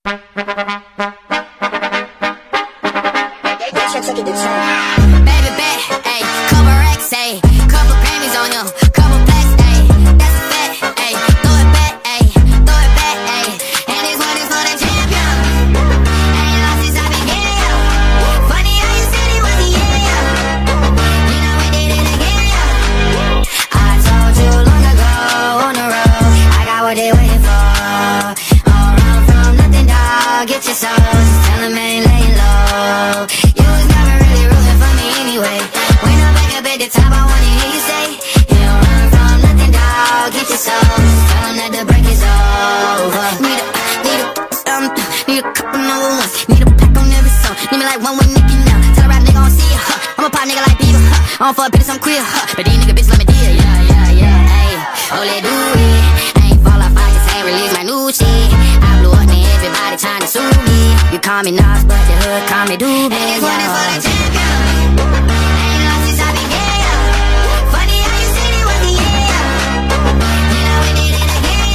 Baby bet, ayy, couple racks, ayy, couple Grammys on you, couple plaques, ayy, that's a fact, ayy, throw it back, ayy, throw it back, ayy, and this one is for the champion. Ain't lost since I began. Funny how you said it was the year. You know we did it again. I told you long ago on the road, I got what they waiting for. All run from nothing, dog. Get your soul, just tell them ain't laying low. You was never really rooting for me anyway. When I'm back up at the top, I wanna hear you say, you don't run from nothing, dog. Get your soul, just tell them that the break is over. Need a couple number ones. Need a pack on every song. Need me like one with Nicki now. Tell a rap nigga I don't see ya, huh. I'm a pop nigga like Bieber, huh. I don't fuck bitches, I'm queer, huh. But these nigga bitches let me deal, yeah, ayy. Oh, let's do it. I ain't fall off, I just ain't release my new shit. I blew up and everybody trying to sue me. You call me Nas, but the hood call me Doobie. And this one is for the champion. Ain't lost since I began. Funny how you said it was the year. You know we did it again.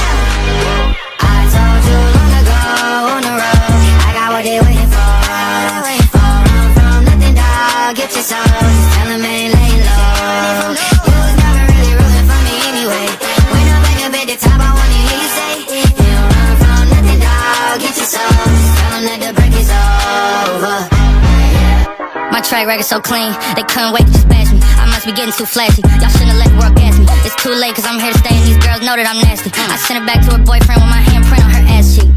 I told you long ago on the road, I got what they waiting for. All run from nothing, dog. Get your soul, just tell them ain't laying low. You was never really rooting for me anyway. When I'm back up at the top, I wanna hear you say, you don't run from nothing, dog. Get your soul, just tell them that the break is over. My track record so clean, they couldn't wait to just bash me. I must be getting too flashy, y'all shouldn't let the world gas me. It's too late cause I'm here to stay and these girls know that I'm nasty. I sent it back to her boyfriend with my handprint on her ass cheek.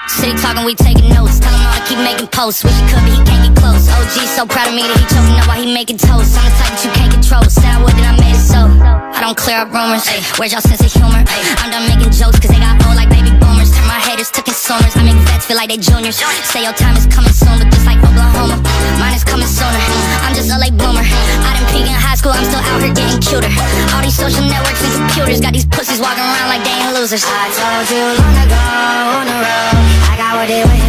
City talking, we taking notes. Tell him all to keep making posts. Wish he could, but he can't get close. OG so proud of me that he choking up while he making toast. I'm the type that you can't control. Said I would, then I made it so. I don't clear up rumors. Where's y'all sense of humor? I'm done making jokes cause they got old like baby boomers. Turn my haters to consumers. I make vets feel like they juniors. Say your time is coming soon, but just like Oklahoma, mine is coming sooner. I'm just a late bloomer. I didn't peak in high school, I'm still out here getting cuter. All these social networks and computers got these pussies walking around like they ain't losers. I told you long ago on the road, I got what they waiting